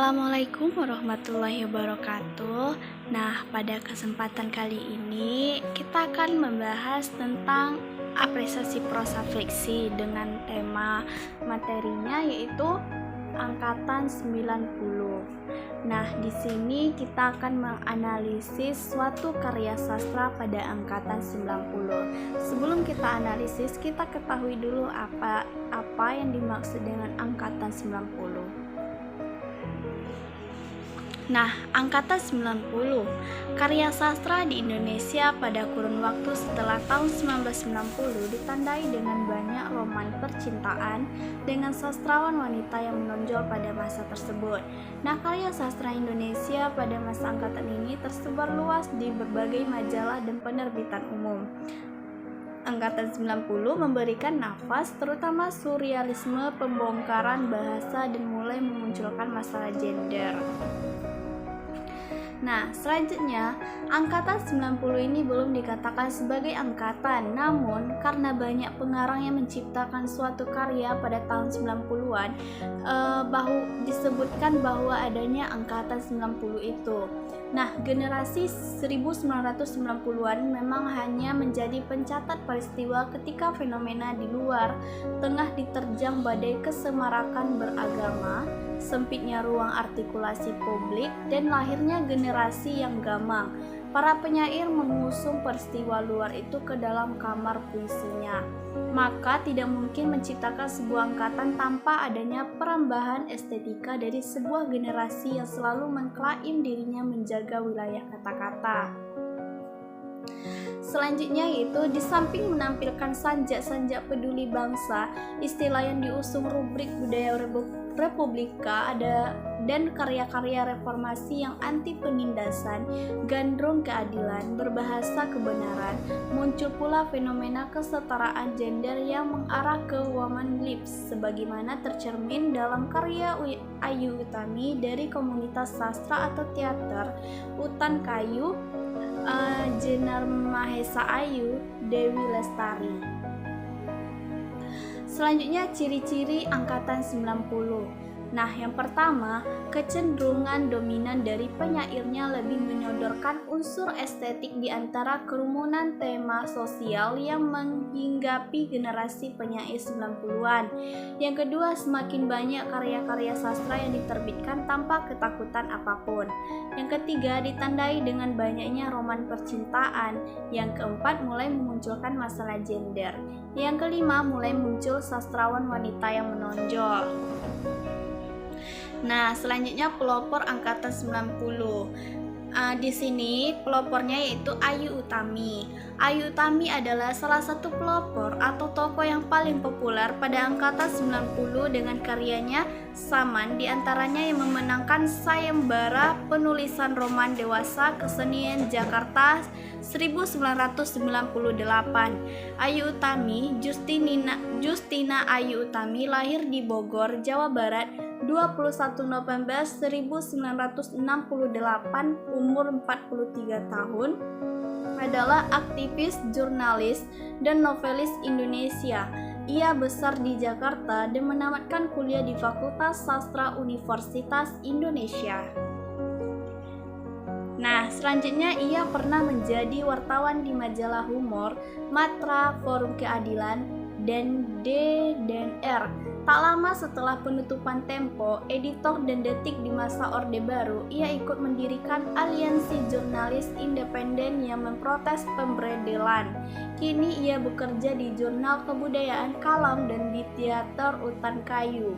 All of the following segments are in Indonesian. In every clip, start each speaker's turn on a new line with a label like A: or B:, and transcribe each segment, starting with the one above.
A: Assalamualaikum warahmatullahi wabarakatuh. Nah, pada kesempatan kali ini kita akan membahas tentang apresiasi prosa fiksi dengan tema materinya yaitu angkatan 90. Nah, di sini kita akan menganalisis suatu karya sastra pada angkatan 90. Sebelum kita analisis, kita ketahui dulu apa yang dimaksud dengan angkatan 90. Nah, angkatan 90, karya sastra di Indonesia pada kurun waktu setelah tahun 1990 ditandai dengan banyak roman percintaan dengan sastrawan wanita yang menonjol pada masa tersebut. Nah, karya sastra Indonesia pada masa angkatan ini tersebar luas di berbagai majalah dan penerbitan umum. Angkatan 90 memberikan nafas terutama surrealisme, pembongkaran bahasa, dan mulai memunculkan masalah gender. Nah, selanjutnya, angkatan 90 ini belum dikatakan sebagai angkatan, namun karena banyak pengarang yang menciptakan suatu karya pada tahun 90-an, disebutkan bahwa adanya angkatan 90 itu. Nah, generasi 1990-an memang hanya menjadi pencatat peristiwa ketika fenomena di luar tengah diterjang badai kesemarakan beragama, sempitnya ruang artikulasi publik, dan lahirnya generasi yang gamang. Para penyair mengusung peristiwa luar itu ke dalam kamar puisinya. Maka tidak mungkin menciptakan sebuah angkatan tanpa adanya perambahan estetika dari sebuah generasi yang selalu mengklaim dirinya menjaga wilayah kata-kata. Selanjutnya yaitu di samping menampilkan sanjak-sanjak peduli bangsa, istilah yang diusung rubrik budaya Republika dan karya-karya reformasi yang anti penindasan, gandrung keadilan, berbahasa kebenaran, muncul pula fenomena kesetaraan gender yang mengarah ke woman lips, sebagaimana tercermin dalam karya Ayu Utami dari komunitas sastra atau teater Utan Kayu, Jenar Mahesa Ayu, Dewi Lestari. Selanjutnya, ciri-ciri angkatan 90. Nah, yang pertama, kecenderungan dominan dari penyairnya lebih menyodorkan unsur estetik di antara kerumunan tema sosial yang menghinggapi generasi penyair 90-an. Yang kedua, semakin banyak karya-karya sastra yang diterbitkan tanpa ketakutan apapun. Yang ketiga, ditandai dengan banyaknya roman percintaan. Yang keempat, mulai memunculkan masalah gender. Yang kelima, mulai muncul sastrawan wanita yang menonjol. Nah, selanjutnya pelopor angkatan 90. Di sini pelopornya yaitu Ayu Utami. Ayu Utami adalah salah satu pelopor atau tokoh yang paling populer pada angkatan 90 dengan karyanya Saman, diantaranya yang memenangkan sayembara penulisan roman dewasa kesenian Jakarta 1998. Ayu Utami, Justina Ayu Utami lahir di Bogor, Jawa Barat 21 November 1968, umur 43 tahun, adalah aktivis, jurnalis, dan novelis Indonesia. Ia besar di Jakarta dan menamatkan kuliah di Fakultas Sastra Universitas Indonesia. Nah, selanjutnya ia pernah menjadi wartawan di majalah humor, Matra, Forum Keadilan, dan DNR. Tak lama setelah penutupan Tempo, editor dan Detik di masa Orde Baru, ia ikut mendirikan aliansi jurnalis independen yang memprotes pemberedelan. Kini ia bekerja di jurnal kebudayaan Kalam dan di teater Utan Kayu.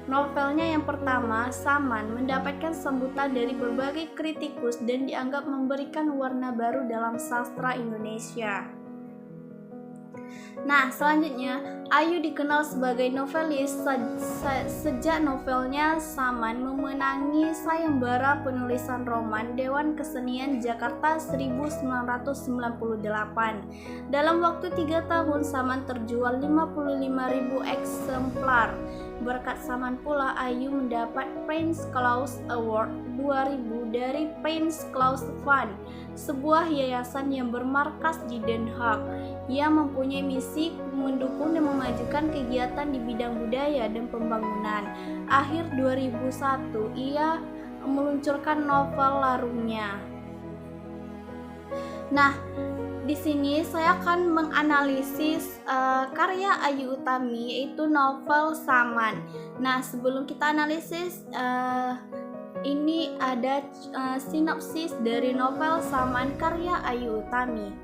A: Novelnya yang pertama, Saman, mendapatkan sambutan dari berbagai kritikus dan dianggap memberikan warna baru dalam sastra Indonesia. Nah, selanjutnya, Ayu dikenal sebagai novelis sejak novelnya Saman memenangi sayembara penulisan roman Dewan Kesenian Jakarta 1998. Dalam waktu 3 tahun, Saman terjual 55.000 eksemplar. Berkat Saman pula Ayu mendapat Prince Claus Award 2000 dari Prince Claus Fund, sebuah yayasan yang bermarkas di Den Haag. Ia mempunyai misi mendukung dan memajukan kegiatan di bidang budaya dan pembangunan. Akhir 2001, ia meluncurkan novel Larungnya. Nah, di sini saya akan menganalisis karya Ayu Utami, yaitu novel Saman. Nah, sebelum kita analisis, ini ada sinopsis dari novel Saman karya Ayu Utami.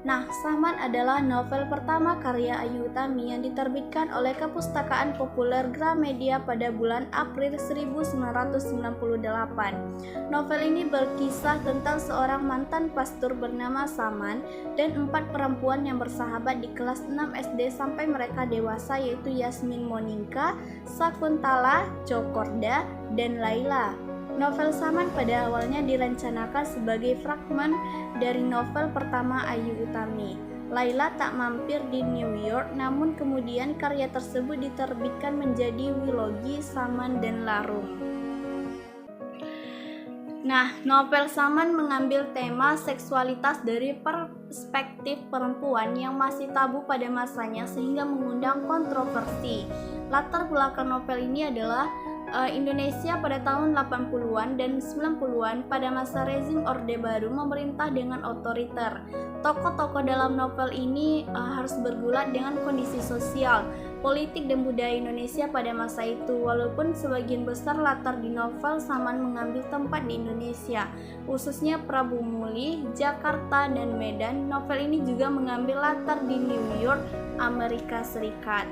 A: Nah, Saman adalah novel pertama karya Ayu Utami yang diterbitkan oleh Kepustakaan Populer Gramedia pada bulan April 1998. Novel ini berkisah tentang seorang mantan pastor bernama Saman dan 4 perempuan yang bersahabat di kelas 6 SD sampai mereka dewasa, yaitu Yasmin Monika, Sakuntala, Cokorda, dan Laila. Novel Saman pada awalnya direncanakan sebagai fragmen dari novel pertama Ayu Utami, Laila Tak Mampir di New York, namun kemudian karya tersebut diterbitkan menjadi trilogi Saman dan Larung. Nah, novel Saman mengambil tema seksualitas dari perspektif perempuan yang masih tabu pada masanya sehingga mengundang kontroversi. Latar belakang novel ini adalah Indonesia pada tahun 80-an dan 90-an pada masa rezim Orde Baru memerintah dengan otoriter. Tokoh-tokoh dalam novel ini harus bergulat dengan kondisi sosial, politik dan budaya Indonesia pada masa itu. Walaupun sebagian besar latar di novel Saman mengambil tempat di Indonesia, khususnya Prabu Muli, Jakarta, dan Medan, novel ini juga mengambil latar di New York, Amerika Serikat.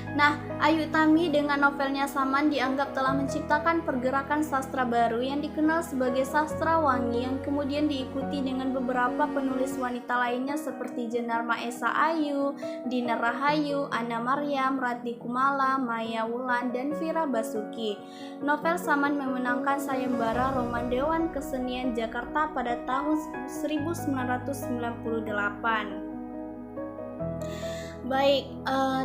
A: Nah, Ayu Utami dengan novelnya Saman dianggap telah menciptakan pergerakan sastra baru yang dikenal sebagai sastra wangi, yang kemudian diikuti dengan beberapa penulis wanita lainnya seperti Jenarma Esa Ayu, Dina Rahayu, Anna Maryam, Ratih Kumala, Maya Wulan, dan Vira Basuki. Novel Saman memenangkan sayembara Roman Dewan Kesenian Jakarta pada tahun 1998. Baik,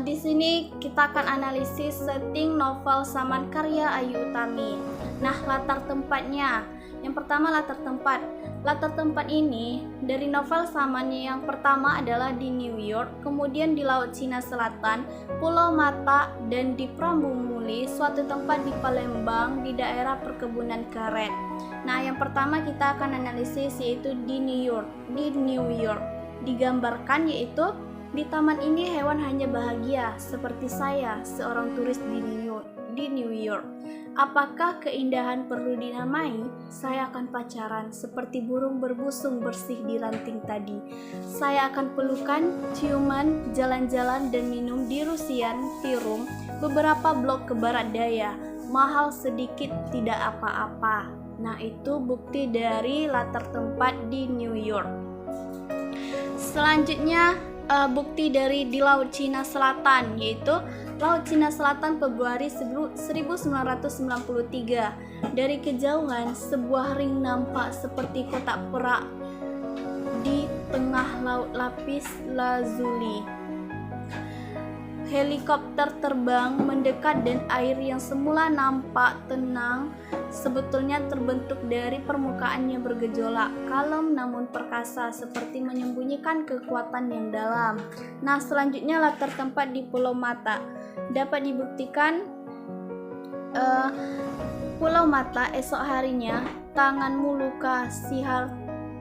A: di sini kita akan analisis setting novel Saman karya Ayu Utami. Nah, latar tempatnya. Yang pertama, latar tempat. Latar tempat ini dari novel Saman yang pertama adalah di New York, kemudian di Laut Cina Selatan, Pulau Mata, dan di Prabu Muli, suatu tempat di Palembang di daerah perkebunan karet. Nah, yang pertama kita akan analisis yaitu di New York. Di New York digambarkan yaitu di taman ini hewan hanya bahagia, seperti saya, seorang turis di New York. Apakah keindahan perlu dinamai? Saya akan pacaran, seperti burung berbusung bersih di ranting tadi. Saya akan pelukan, ciuman, jalan-jalan, dan minum di Rusian Tea-room, beberapa blok ke barat daya. Mahal sedikit, tidak apa-apa. Nah, itu bukti dari latar tempat di New York. Selanjutnya, bukti dari di Laut Cina Selatan, yaitu Laut Cina Selatan Februari 1993. Dari kejauhan, sebuah ring nampak seperti kotak perak di tengah laut lapis lazuli. Helikopter terbang mendekat dan air yang semula nampak tenang sebetulnya terbentuk dari permukaannya bergejolak, kalem namun perkasa, seperti menyembunyikan kekuatan yang dalam. Nah, selanjutnya latar tempat di Pulau Mata. Dapat dibuktikan Pulau Mata esok harinya, tanganmu luka, sihar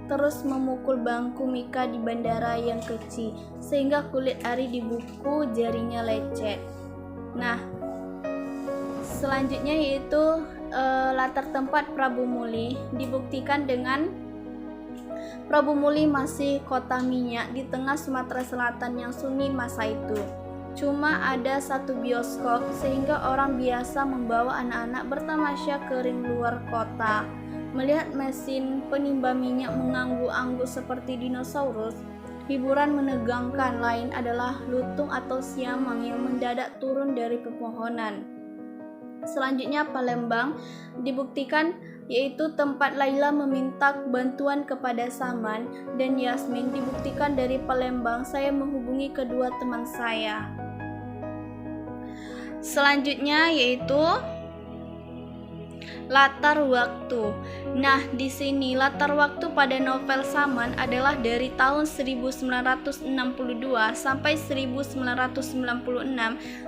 A: terus memukul bangku Mika di bandara yang kecil, sehingga kulit Ari di buku jarinya lecet. Nah, selanjutnya yaitu latar tempat Prabu Muli. Dibuktikan dengan Prabu Muli masih kota minyak di tengah Sumatera Selatan yang sunyi masa itu. Cuma ada satu bioskop, sehingga orang biasa membawa anak-anak bertamasya ke ring luar kota. Melihat mesin penimba minyak mengangguk-angguk seperti dinosaurus, hiburan menegangkan lain adalah lutung atau siamang yang mendadak turun dari pepohonan. Selanjutnya Palembang dibuktikan, yaitu tempat Laila meminta bantuan kepada Saman dan Yasmin. Dibuktikan dari Palembang saya menghubungi kedua teman saya. Selanjutnya yaitu Latar waktu. Nah, di sini latar waktu pada novel Saman adalah dari tahun 1962 sampai 1996,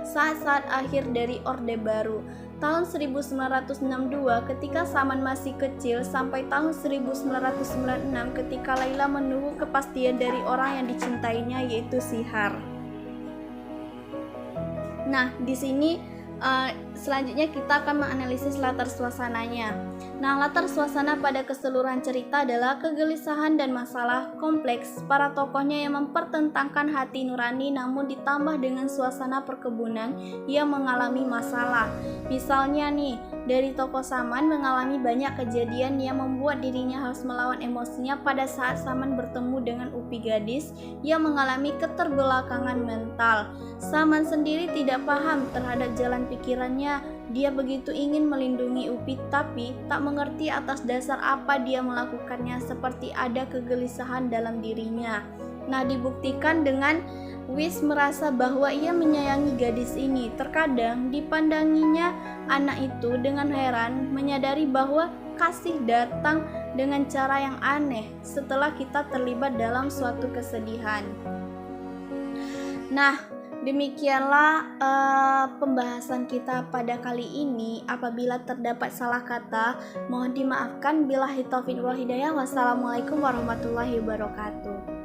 A: saat-saat akhir dari Orde Baru. Tahun 1962 ketika Saman masih kecil sampai tahun 1996 ketika Laila menunggu kepastian dari orang yang dicintainya, yaitu Sihar. Nah, di sini selanjutnya kita akan menganalisis latar suasananya. Nah, latar suasana pada keseluruhan cerita adalah kegelisahan dan masalah kompleks para tokohnya yang mempertentangkan hati nurani namun ditambah dengan suasana perkebunan yang mengalami masalah. Misalnya nih, dari tokoh Saman mengalami banyak kejadian yang membuat dirinya harus melawan emosinya pada saat Saman bertemu dengan Upi gadis yang mengalami keterbelakangan mental. Saman sendiri tidak paham terhadap jalan pikirannya. Dia begitu ingin melindungi Upi tapi tak mengerti atas dasar apa dia melakukannya, seperti ada kegelisahan dalam dirinya. Nah, dibuktikan dengan Wis merasa bahwa ia menyayangi gadis ini. Terkadang dipandanginya anak itu dengan heran, menyadari bahwa kasih datang dengan cara yang aneh setelah kita terlibat dalam suatu kesedihan. Nah, demikianlah pembahasan kita pada kali ini. Apabila terdapat salah kata, mohon dimaafkan. Billahi taufiq wal hidayah. Wassalamualaikum warahmatullahi wabarakatuh.